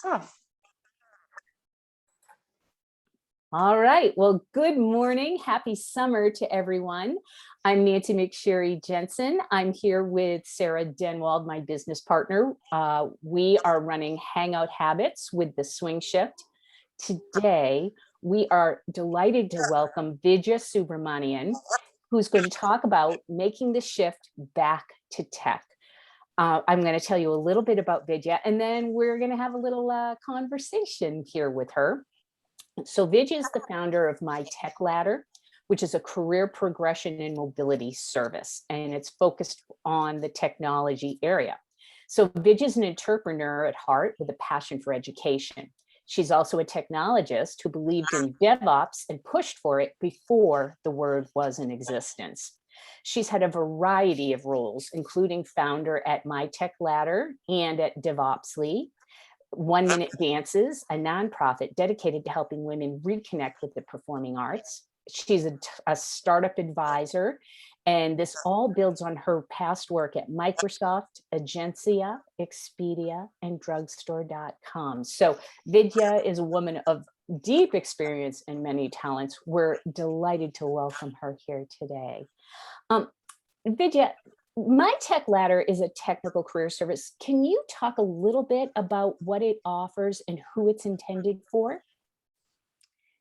Oh. All right. Well, good morning. Happy summer to everyone. I'm Nancy McSherry Jensen. I'm here with Sarah Denwald, my business partner. We are running Hangout Habits with the Swing Shift. Today, we are delighted to welcome Vidya Subramanian, who's going to talk about making the shift back to tech. I'm going to tell you a little bit about Vidya, and then we're going to have a little conversation here with her. So Vidya is the founder of MyTechLadder, which is a career progression and mobility service, and it's focused on the technology area. So Vidya is an entrepreneur at heart with a passion for education. She's also a technologist who believed in DevOps and pushed for it before the word was in existence. She's had a variety of roles, including founder at MyTechLadder and at DevOpsly, 1 Minute Dances, a nonprofit dedicated to helping women reconnect with the performing arts. She's a startup advisor, and this all builds on her past work at Microsoft, Agencia, Expedia, and drugstore.com. So Vidya is a woman of deep experience and many talents. We're delighted to welcome her here today. Vidya, MyTechLadder is a technical career service. Can you talk a little bit about what it offers and who it's intended for?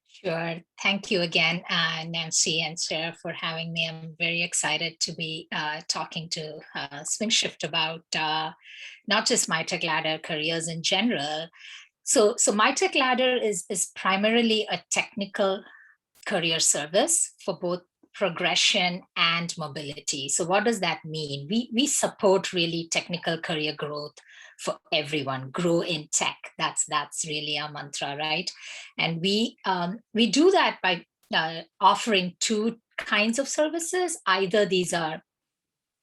Sure. Thank you again, Nancy and Sarah, for having me. I'm very excited to be talking to Swing Shift about not just MyTechLadder, careers in general. So MyTechLadder is primarily a technical career service for both progression and mobility. So what does that mean? We support really technical career growth for everyone. Grow in tech. That's really our mantra, right? And we do that by offering two kinds of services. Either these are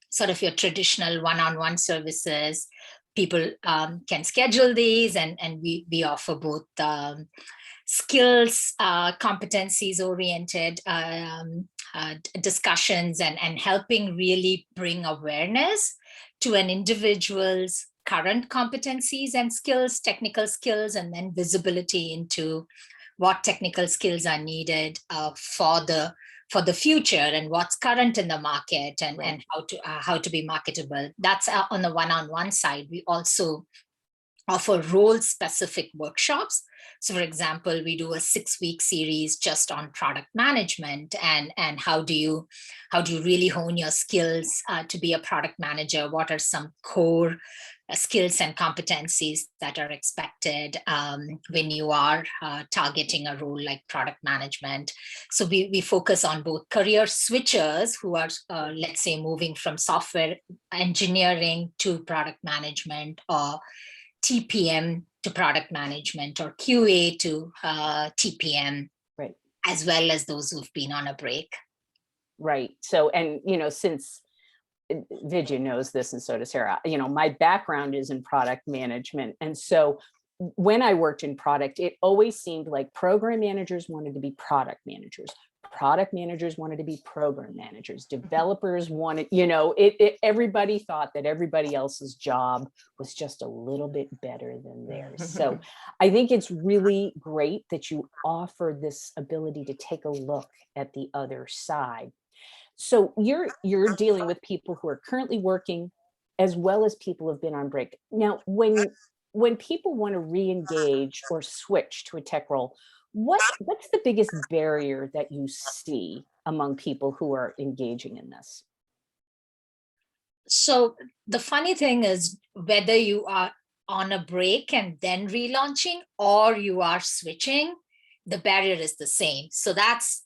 sort of your traditional one-on-one services. People can schedule these, and we offer both skills, competencies oriented discussions and helping really bring awareness to an individual's current competencies and skills, technical skills, and then visibility into what technical skills are needed for the future and what's current in the market and, Right. and how to be marketable. That's on the one-on-one side. We also offer role-specific workshops. So for example, we do a 6-week series just on product management and how do you really hone your skills to be a product manager? What are some core skills and competencies that are expected when you are targeting a role like product management? So we focus on both career switchers who are, let's say, moving from software engineering to product management, or TPM to product management, or QA to TPM, Right. as well as those who've been on a break. Right. So, and, since Vidya knows this, and so does Sarah, my background is in product management. And so when I worked in product, it always seemed like program managers wanted to be product managers. Product managers wanted to be program managers. Developers wanted, everybody thought that everybody else's job was just a little bit better than theirs. So I think it's really great that you offer this ability to take a look at the other side. So you're dealing with people who are currently working, as well as people who have been on break. Now, when people want to re-engage or switch to a tech role, what's the biggest barrier that you see among people who are engaging in this? So the funny thing is, whether you are on a break and then relaunching, or you are switching, the barrier is the same. So that's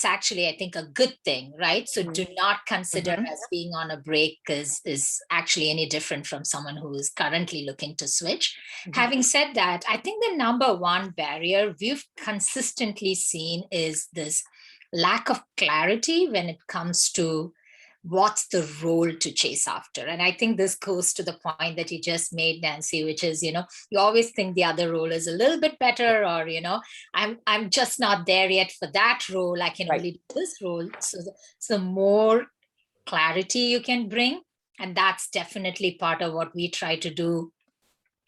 actually, I think, a good thing, right? So do not consider as being on a break is actually any different from someone who is currently looking to switch. Having said that, I think the number one barrier we've consistently seen is this lack of clarity when it comes to what's the role to chase after. And I think this goes to the point that you just made, Nancy, which is, you always think the other role is a little bit better, or, I'm just not there yet for that role. I can only do this role. So the more clarity you can bring, and that's definitely part of what we try to do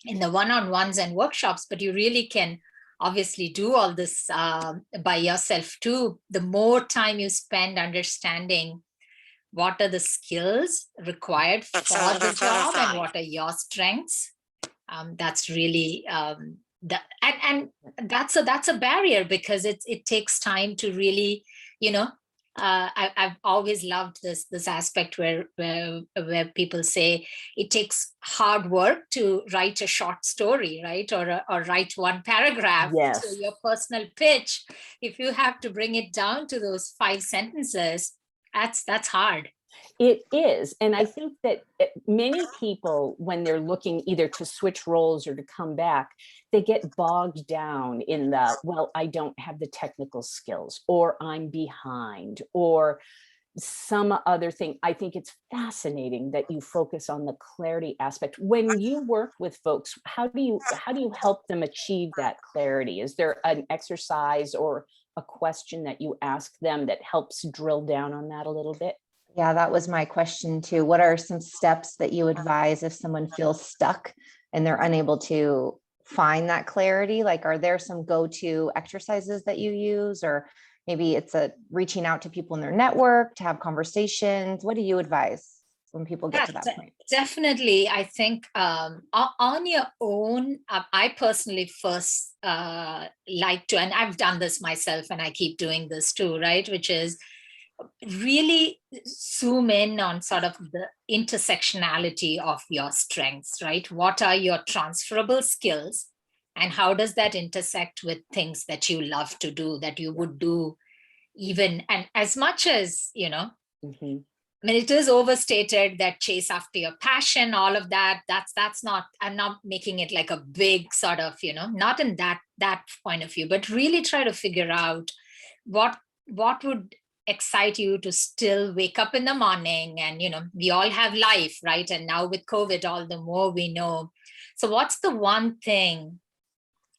in the one-on-ones and workshops, but you really can obviously do all this by yourself too. The more time you spend understanding what are the skills required for the job and what are your strengths, that's really and that's a barrier, because it takes time to really, you know, I've always loved this aspect where people say it takes hard work to write a short story, right? Or write one paragraph. Yes. So your personal pitch, if you have to bring it down to those 5 sentences, that's hard. It is. And I think that many people, when they're looking either to switch roles or to come back, they get bogged down in the, well, I don't have the technical skills, or I'm behind, or some other thing. I think it's fascinating that you focus on the clarity aspect. When you work with folks, how do you help them achieve that clarity? Is there an exercise or a question that you ask them that helps drill down on that a little bit? Yeah, that was my question too. What are some steps that you advise if someone feels stuck and they're unable to find that clarity? Like, are there some go-to exercises that you use, or maybe it's reaching out to people in their network to have conversations? What do you advise when people get to that point? Definitely. I think on your own, I personally first like to, and I've done this myself and I keep doing this too, right? Which is really zoom in on sort of the intersectionality of your strengths, right? What are your transferable skills, and how does that intersect with things that you love to do, that you would do even, and as much as, you know, Mm-hmm. I mean, it is overstated that chase after your passion, all of that, that's not, I'm not making it like a big sort of, you know, not in that point of view, but really try to figure out what would excite you to still wake up in the morning. And, you know, we all have life, right? And now with COVID, all the more we know. So what's the one thing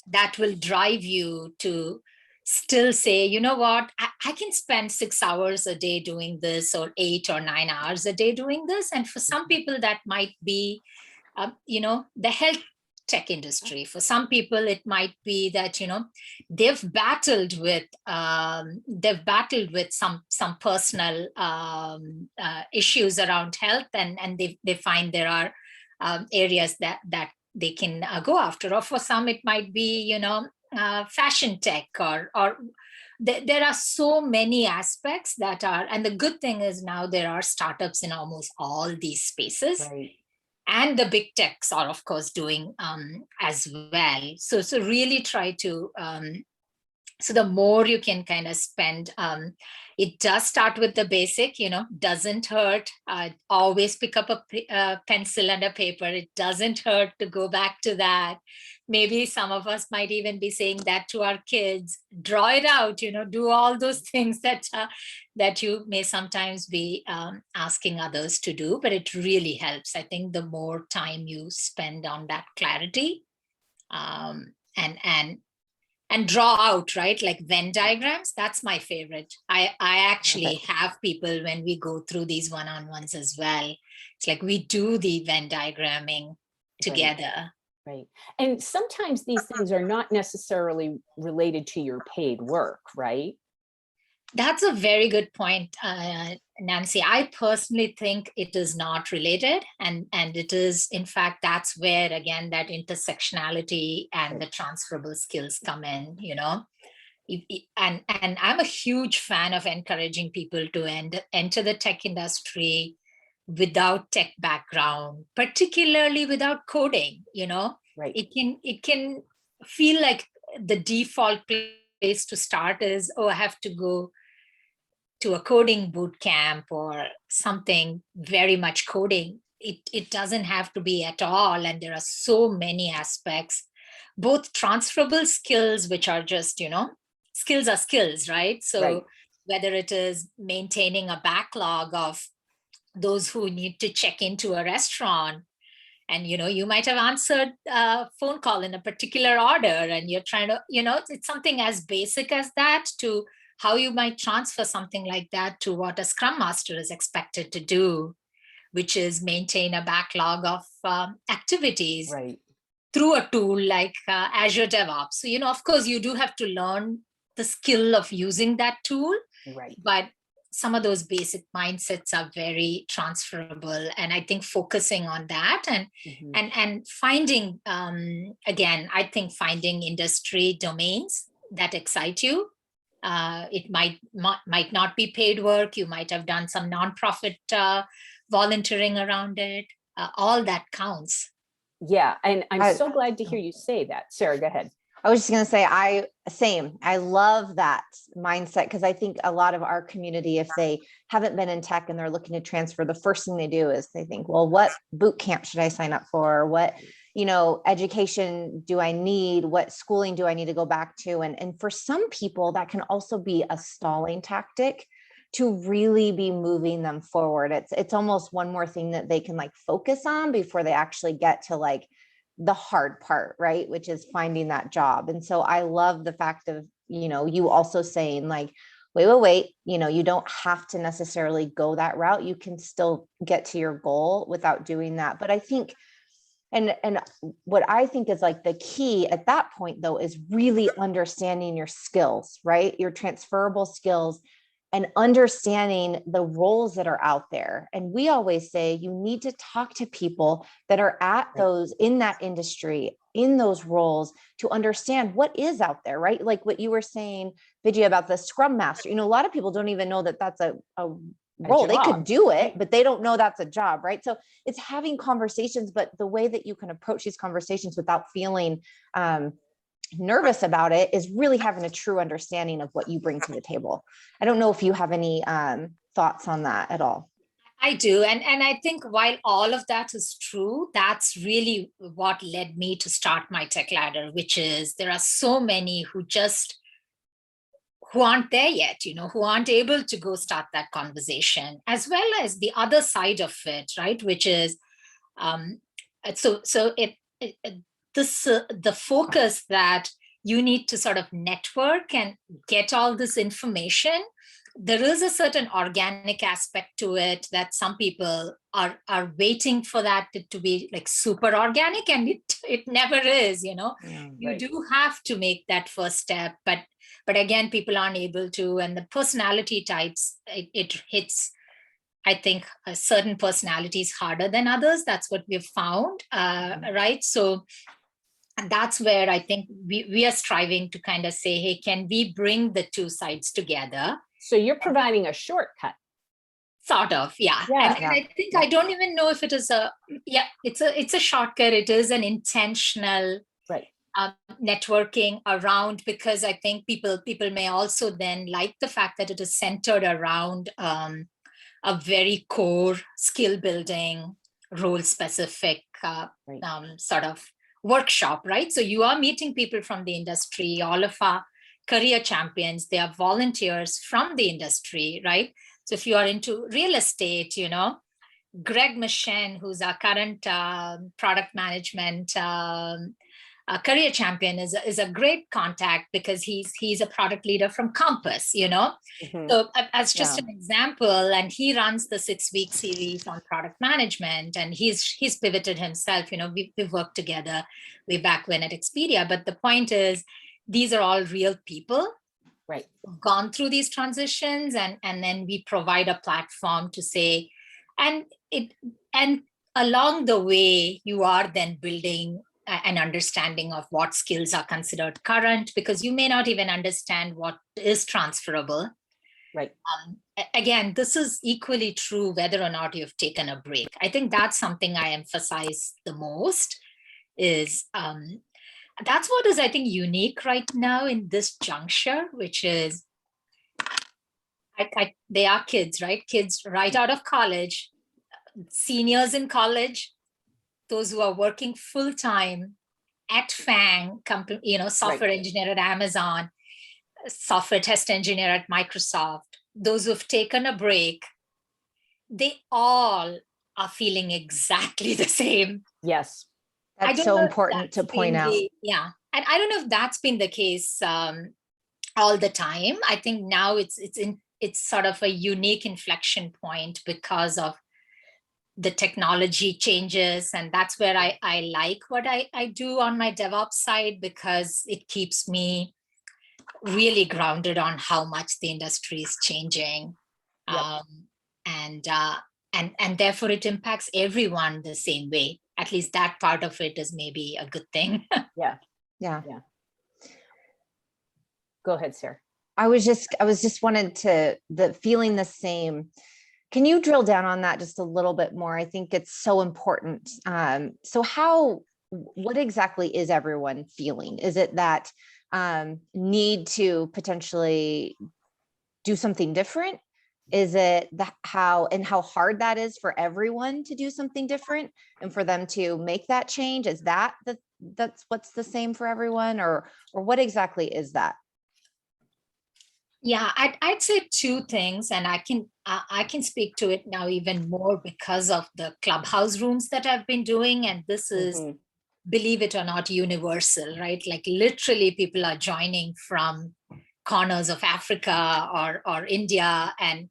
that will drive you to still say, you know what, I can spend 6 hours a day doing this, or 8 or 9 hours a day doing this. And for some people that might be, you know, the health tech industry. For some people, it might be that, you know, they've battled with some personal issues around health, and they find there are areas that they can go after. Or for some, it might be, you know, fashion tech, or there are so many aspects that are, and the good thing is now there are startups in almost all these spaces. Right. And the big techs are, of course, doing as well. So really try to, so the more you can kind of spend, it does start with the basic, you know, doesn't hurt. Always pick up a pencil and a paper. It doesn't hurt to go back to that. Maybe some of us might even be saying that to our kids, draw it out, you know, do all those things that you may sometimes be asking others to do, but it really helps. I think the more time you spend on that clarity, and draw out, right? Like Venn diagrams, that's my favorite. I actually have people, when we go through these one-on-ones as well, it's like we do the Venn diagramming together. Right. And sometimes these things are not necessarily related to your paid work, right? That's a very good point, Nancy. I personally think it is not related, and it is, in fact, that's where, again, that intersectionality and the transferable skills come in, you know. And I'm a huge fan of encouraging people to enter the tech industry without tech background, particularly without coding, you know. Right. It can feel like the default place to start is, oh, I have to go to a coding boot camp or something very much coding. It doesn't have to be at all. And there are so many aspects, both transferable skills, which are just, you know, skills are skills, right? So whether it is maintaining a backlog of those who need to check into a restaurant, and, you know, you might have answered a phone call in a particular order, and you're trying to, you know, it's something as basic as that, to how you might transfer something like that to what a Scrum Master is expected to do, which is maintain a backlog of activities. Right. through a tool like Azure DevOps. So, of course, you do have to learn the skill of using that tool, Right. but some of those basic mindsets are very transferable. And I think focusing on that and Mhm. and finding, again, I think finding industry domains that excite you. It might not be paid work. You might have done some nonprofit volunteering around it. All that counts. Yeah, and I'm I- so glad to hear you say that. Sarah, go ahead. I was just going to say, I love that mindset, because I think a lot of our community, if they haven't been in tech and they're looking to transfer, the first thing they do is they think, well, what boot camp should I sign up for? What, education do I need? What schooling do I need to go back to? And for some people, that can also be a stalling tactic to really be moving them forward. It's almost one more thing that they can like focus on before they actually get to like the hard part, right? Which is finding that job. And so I love the fact of, you also saying like, wait, you don't have to necessarily go that route. You can still get to your goal without doing that. But I think, and what I think is like the key at that point though, is really understanding your skills, right? Your transferable skills, and understanding the roles that are out there. And we always say you need to talk to people that are at those, in that industry, in those roles, to understand what is out there, right? Like what you were saying, Vidya, about the Scrum Master. A lot of people don't even know that that's a role. They could do it, but they don't know that's a job, right? So it's having conversations, but the way that you can approach these conversations without feeling nervous about it is really having a true understanding of what you bring to the table. I don't know if you have any thoughts on that at all. I do. And I think while all of that is true, that's really what led me to start MyTechLadder, which is there are so many who aren't there yet, who aren't able to go start that conversation, as well as the other side of it, right? Which is, the focus that you need to sort of network and get all this information. There is a certain organic aspect to it that some people are waiting for that to be like super organic, and it never is. Yeah, you right. do have to make that first step, but again, people aren't able to, and the personality types, it hits, I think, a certain personalities harder than others. That's what we've found, right? So that's where I think we are striving to kind of say, hey, can we bring the two sides together? So you're providing a shortcut. Sort of, yeah. Yeah. And I think I don't even know if it is it's a shortcut. It is an intentional Right. networking around, because I think people may also then like the fact that it is centered around a very core skill building, role specific sort of workshop, right? So you are meeting people from the industry. All of our career champions, they are volunteers from the industry, right? So if you are into real estate, Greg Machen, who's our current product management career champion, is a great contact, because he's a product leader from Compass, Mhm. So as just an example, and he runs the 6-week series on product management, and he's pivoted himself. We've worked together way back when at Expedia. But the point is, these are all real people, Right. who've gone through these transitions, and then we provide a platform to say, and along the way, you are then building an understanding of what skills are considered current, because you may not even understand what is transferable. Right. Again, this is equally true whether or not you've taken a break. I think that's something I emphasize the most, is that's what is, I think, unique right now in this juncture, which is they are kids, right? Kids right out of college, seniors in college, those who are working full time at FANG, software engineer at Amazon, software test engineer at Microsoft, those who've taken a break, they all are feeling exactly the same. Yes. That's so important to point out. Yeah. And I don't know if that's been the case all the time. I think now it's sort of a unique inflection point because of the technology changes. And that's where I like what I do on my DevOps side, because it keeps me really grounded on how much the industry is changing. Yep. And therefore it impacts everyone the same way. At least that part of it is maybe a good thing. Yeah. Yeah. Go ahead, Sarah. I was just wanted to feeling the same. Can you drill down on that just a little bit more? I think it's so important. So what exactly is everyone feeling? Is it that need to potentially do something different? Is it how hard that is for everyone to do something different and for them to make that change? Is that's what's the same for everyone, or what exactly is that? Yeah, I'd say two things, and I can speak to it now even more because of the clubhouse rooms that I've been doing. And this is, believe it or not, universal, right? Like literally people are joining from corners of Africa or India and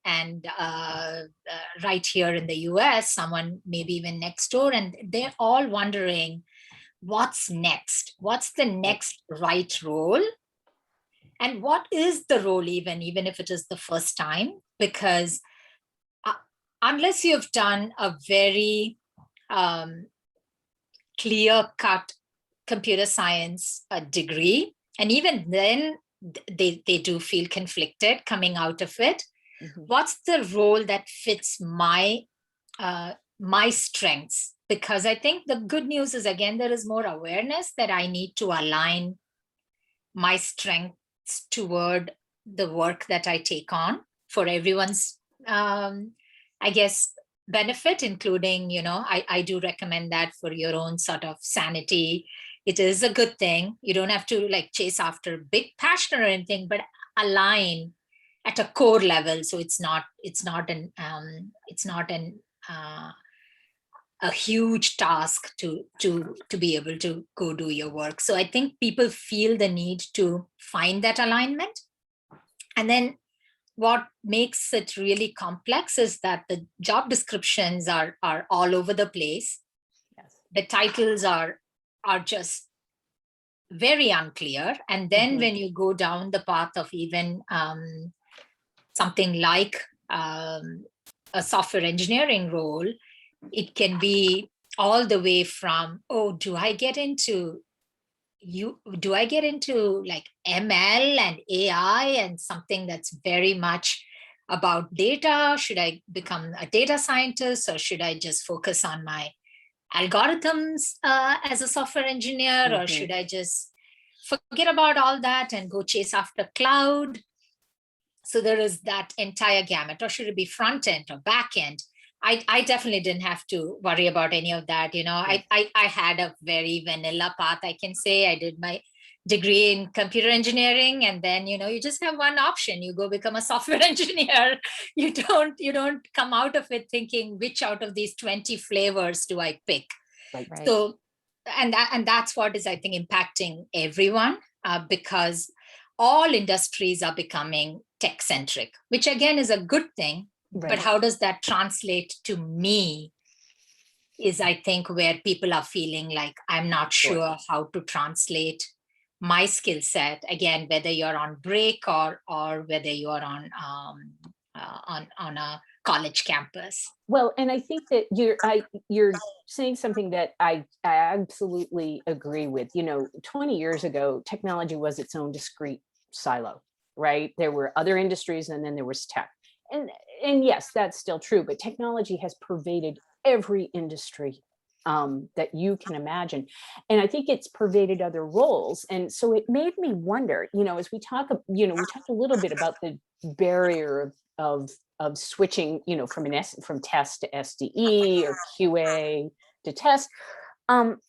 right here in the US, someone maybe even next door, and they're all wondering what's next, what's the next right role, and what is the role, even if it is the first time. Because unless you've done a very clear cut computer science degree, and even then they do feel conflicted coming out of it. What's the role that fits my strengths? Because I think the good news is, again, there is more awareness that I need to align my strengths toward the work that I take on for everyone's, I guess, benefit, including, I do recommend that for your own sort of sanity. It is a good thing. You don't have to like chase after big passion or anything, but align at a core level. So it's not a huge task to be able to go do your work. So I think people feel the need to find that alignment. And then what makes it really complex is that the job descriptions are all over the place. Yes. The titles are just very unclear. And then when you go down the path of even something like a software engineering role, it can be all the way from, do I get into like ML and AI and something that's very much about data? Should I become a data scientist, or should I just focus on my algorithms as a software engineer? Or should I just forget about all that and go chase after cloud? So there is that entire gamut. Or should it be front end or back end? I definitely didn't have to worry about any of that. I had a very vanilla path, I can say. I did my degree in computer engineering, and then, you just have one option. You go become a software engineer. You don't come out of it thinking, which out of these 20 flavors do I pick? Right. So, and that's what is, I think, impacting everyone, because all industries are becoming tech centric, which again is a good thing. Right. But how does that translate to me is, I think, where people are feeling like, I'm not sure how to translate my skill set. Again, whether you're on break or whether you're on a college campus. Well, and I think that you're saying something that I absolutely agree with. 20 years ago, technology was its own discrete silo, right? There were other industries, and then there was tech. And yes, that's still true, but technology has pervaded every industry that you can imagine. And I think it's pervaded other roles. And so it made me wonder, as we talk, we talked a little bit about the barrier of switching, from test to SDE or QA to test.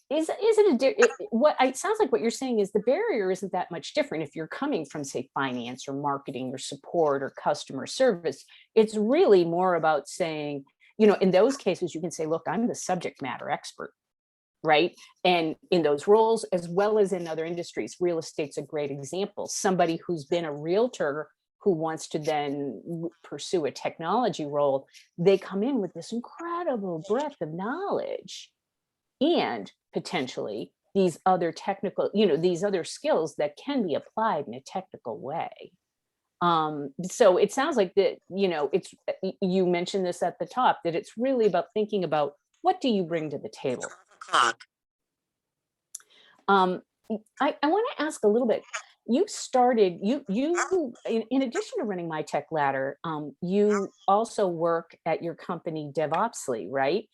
It sounds like what you're saying is the barrier isn't that much different if you're coming from, say, finance or marketing or support or customer service. It's really more about saying, in those cases, you can say, look, I'm the subject matter expert, right? And in those roles, as well as in other industries, real estate's a great example. Somebody who's been a realtor who wants to then pursue a technology role, they come in with this incredible breadth of knowledge and potentially these other technical, these other skills that can be applied in a technical way. So it sounds like that, it's, you mentioned this at the top, that it's really about thinking about what do you bring to the table. I want to ask a little bit. You started, in addition to running MyTechLadder, you also work at your company DevOpsly, right?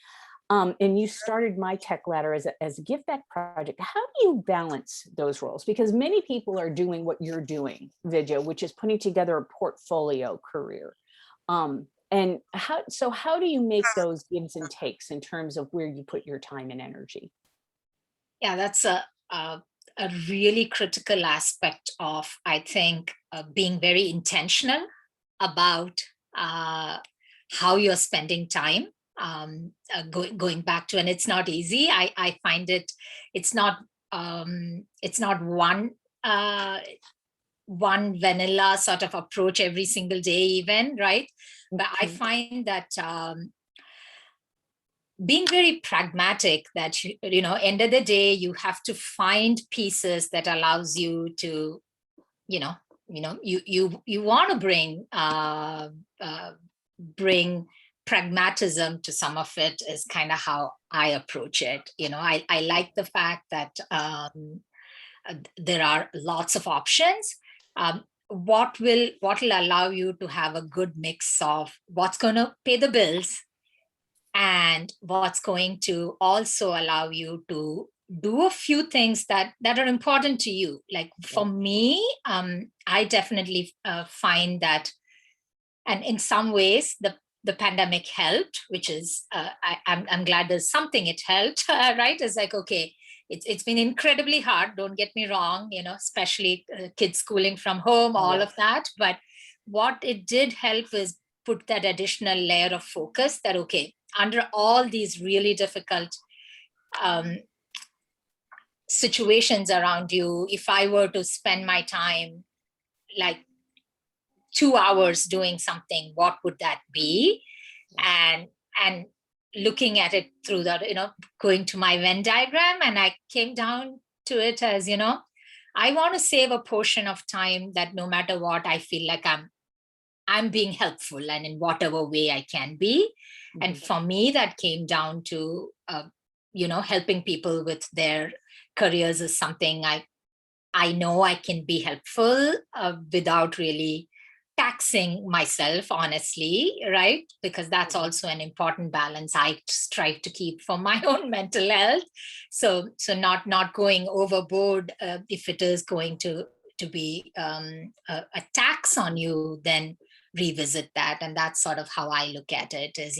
And you started MyTechLadder as a give back project. How do you balance those roles? Because many people are doing what you're doing, Vidya, which is putting together a portfolio career. And how do you make those gives and takes in terms of where you put your time and energy? Yeah, that's a really critical aspect of, I think, being very intentional about how you're spending time. Going back to, and it's not easy. I find it's not one vanilla sort of approach every single day even, right? But I find that being very pragmatic, that end of the day you have to find pieces that allows you to you want to bring pragmatism to some of it, is kind of how I approach it. I like the fact that there are lots of options. What will allow you to have a good mix of what's going to pay the bills and what's going to also allow you to do a few things that are important to you. Like for me, I definitely find that, and in some ways the pandemic helped, which is I'm glad there's something it helped, right? It's like, okay, it's been incredibly hard, don't get me wrong, especially kids schooling from home, all of that. But what it did help is put that additional layer of focus that, okay, under all these really difficult situations around you, if I were to spend my time like 2 hours doing something, what would that be? And looking at it through that, going to my Venn diagram, and I came down to it as, I want to save a portion of time that no matter what, I feel like I'm being helpful and in whatever way I can be. And for me, that came down to, helping people with their careers is something I know I can be helpful without really taxing myself, honestly, right? Because that's also an important balance I strive to keep for my own mental health. So not going overboard. If it is going to be a tax on you, then revisit that. And that's sort of how I look at it, is,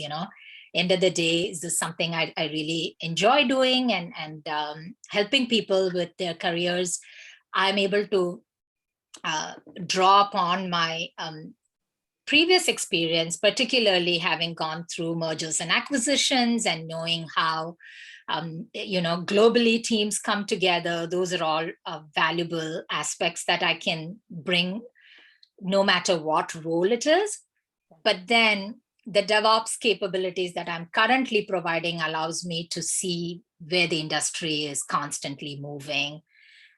end of the day, is this something I really enjoy doing, and helping people with their careers. I'm able to draw upon my previous experience, particularly having gone through mergers and acquisitions and knowing how, globally teams come together. Those are all valuable aspects that I can bring no matter what role it is. But then the DevOps capabilities that I'm currently providing allows me to see where the industry is constantly moving.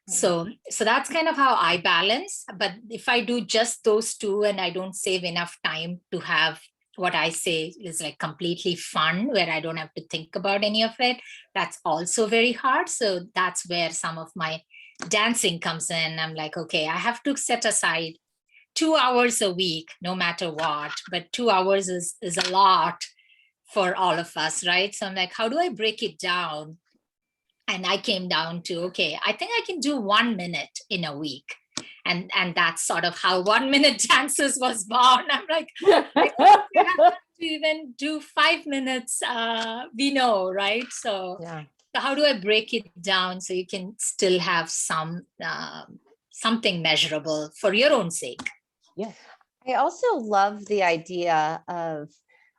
So that's kind of how I balance. But if I do just those two and I don't save enough time to have what I say is like completely fun, where I don't have to think about any of it, that's also very hard. So that's where some of my dancing comes in. I'm like, okay, I have to set aside 2 hours a week, no matter what, but 2 hours is a lot for all of us, right? So I'm like, how do I break it down? And I came down to, okay, I think I can do 1 minute in a week. And that's sort of how 1 minute dances was born. I'm like, I don't have to even do 5 minutes, we know, right? So, so how do I break it down so you can still have some something measurable for your own sake? Yeah. I also love the idea of,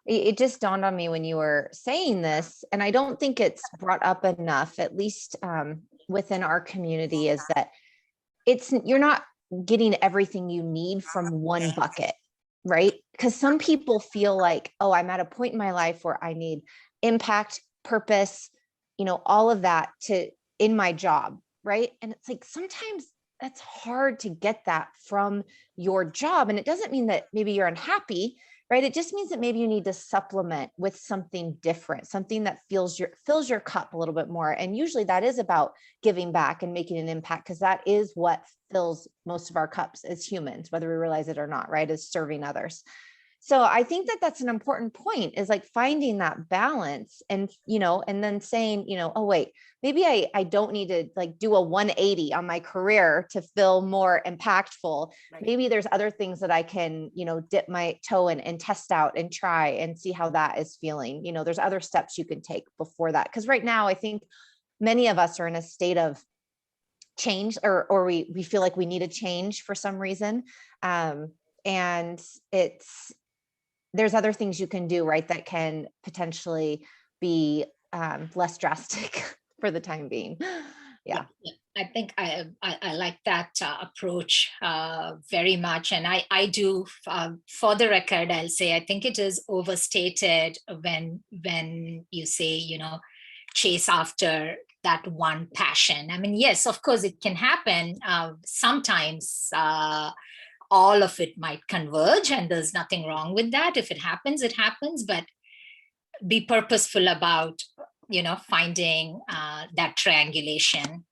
it just dawned on me when you were saying this, and I don't think it's brought up enough, at least within our community, is that you're not getting everything you need from one bucket, right? Because some people feel like, oh, I'm at a point in my life where I need impact, purpose, all of that in my job, right? And it's like, sometimes that's hard to get that from your job. And it doesn't mean that maybe you're unhappy, right? It just means that maybe you need to supplement with something different, something that fills your cup a little bit more. And usually that is about giving back and making an impact, because that is what fills most of our cups as humans, whether we realize it or not, right? Is serving others. So I think that that's an important point, is like finding that balance and, and then saying, oh, wait, maybe I don't need to like do a 180 on my career to feel more impactful. Right. Maybe there's other things that I can, dip my toe in and test out and try and see how that is feeling. There's other steps you can take before that. Because right now, I think many of us are in a state of change, or we feel like we need a change for some reason. And there's other things you can do, right, that can potentially be less drastic for the time being. Yeah. I think I like that approach very much. And I do, for the record, I'll say, I think it is overstated when you say, chase after that one passion. I mean, yes, of course, it can happen. Sometimes all of it might converge, and there's nothing wrong with that. If it happens, it happens, but be purposeful about, finding that triangulation.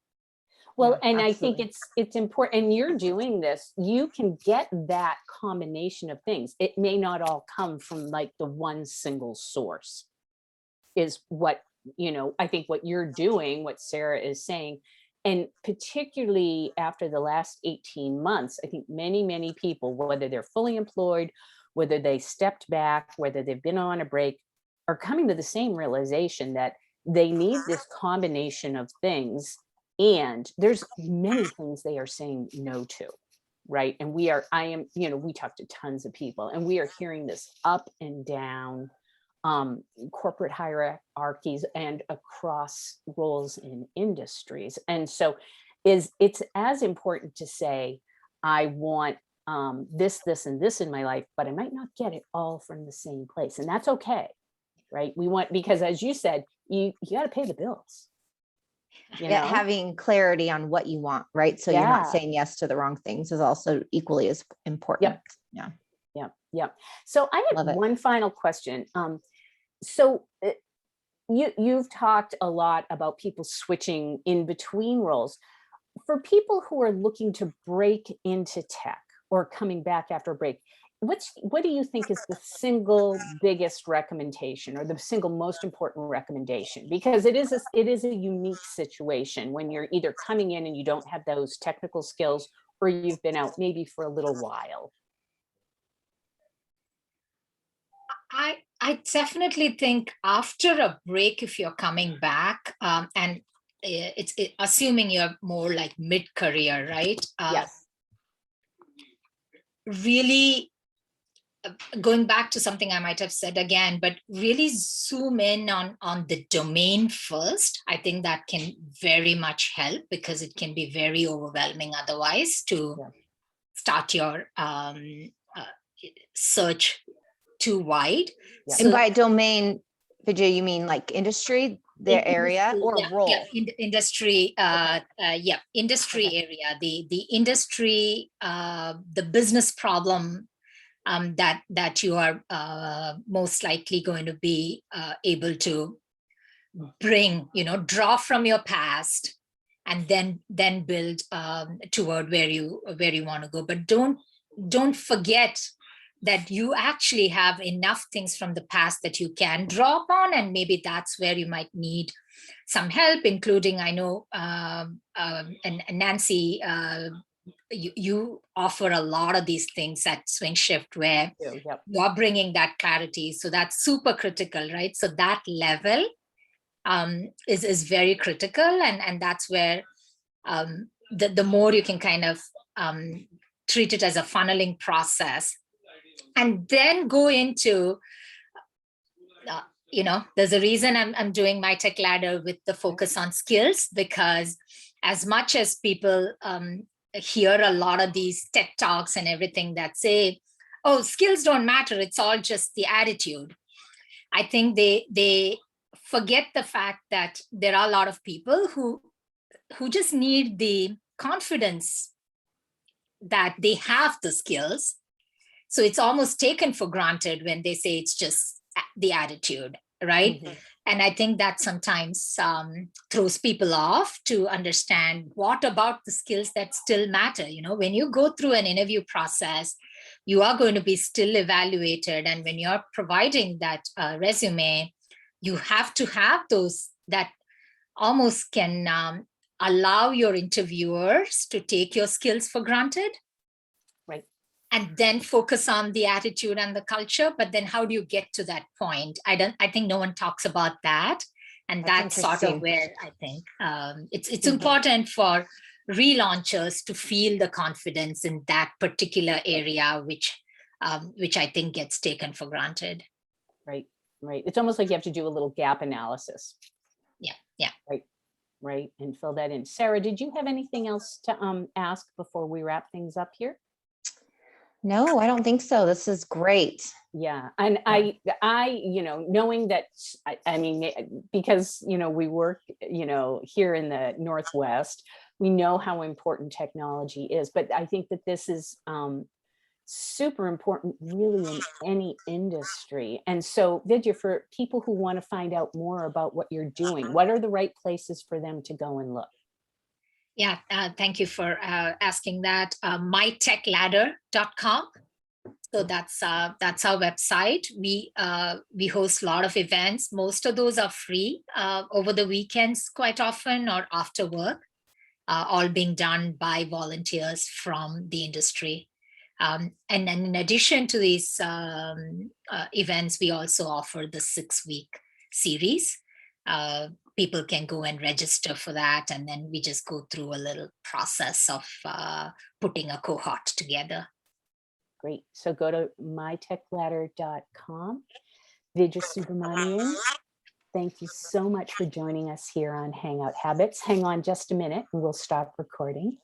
Well, Yeah, and absolutely. I think it's important, and you're doing this, you can get that combination of things. It may not all come from like the one single source, is what, I think what you're doing, what Sarah is saying. And particularly after the last 18 months, I think many people, whether they're fully employed, whether they stepped back, whether they've been on a break, are coming to the same realization that they need this combination of things. And there's many things they are saying no to, right? And we talk to tons of people, and we are hearing this up and down corporate hierarchies and across roles in industries. And so it's as important to say, I want this, and this in my life, but I might not get it all from the same place. And that's okay, right? Because as you said, you got to pay the bills. Having clarity on what you want, right? So you're not saying yes to the wrong things is also equally as important. Yeah. So I have one final question. So you've talked a lot about people switching in between roles. For people who are looking to break into tech or coming back after a break, what do you think is the single biggest recommendation, or the single most important recommendation? Because it is a unique situation when you're either coming in and you don't have those technical skills, or you've been out maybe for a little while. I definitely think after a break, if you're coming back, and it's assuming you're more like mid-career, right? Yes. Really going back to something I might have said again, but really zoom in on the domain first. I think that can very much help, because it can be very overwhelming otherwise to start your search too wide. Yeah. And by domain, Vidya, you mean like industry, the area, or role? Industry. Industry area. The industry, the business problem that you are most likely going to be able to bring, draw from your past, and then build toward where you want to go. But don't forget that you actually have enough things from the past that you can draw upon, and maybe that's where you might need some help, including, I know, and Nancy, you offer a lot of these things at Swing Shift, where you're bringing that clarity. So that's super critical, right? So that level is very critical, and that's where the more you can kind of treat it as a funneling process, and then go into, there's a reason I'm doing MyTechLadder with the focus on skills, because as much as people hear a lot of these TED Talks and everything that say, oh, skills don't matter, it's all just the attitude. I think they forget the fact that there are a lot of people who just need the confidence that they have the skills. So it's almost taken for granted when they say it's just the attitude, right? Mhm. And I think that sometimes throws people off to understand what about the skills that still matter. You know, when you go through an interview process, you are going to be still evaluated. And when you're providing that resume, you have to have those that almost can allow your interviewers to take your skills for granted. Right. And then focus on the attitude and the culture. But then how do you get to that point? I think no one talks about that. And that's sort of interesting. where I think it's Mhm. important for relaunchers to feel the confidence in that particular area, which I think gets taken for granted. Right. Right. It's almost like you have to do a little gap analysis. Yeah. Right. And fill that in. Sarah, did you have anything else to ask before we wrap things up here? No, I don't think so. This is great. Yeah. And I, you know, knowing that, I mean, because, you know, we work, you know, here in the Northwest, we know how important technology is, but I think that this is super important really in any industry. And so Vidya, for people who want to find out more about what you're doing, what are the right places for them to go and look? Yeah, thank you for asking that. MyTechLadder.com. So that's our website. We host a lot of events. Most of those are free over the weekends, quite often, or after work, all being done by volunteers from the industry. And then in addition to these events, we also offer the 6-week series. People can go and register for that. And then we just go through a little process of putting a cohort together. Great. So go to mytechladder.com. Vidya Subramanian, thank you so much for joining us here on Hangout Habits. Hang on just a minute and we'll stop recording.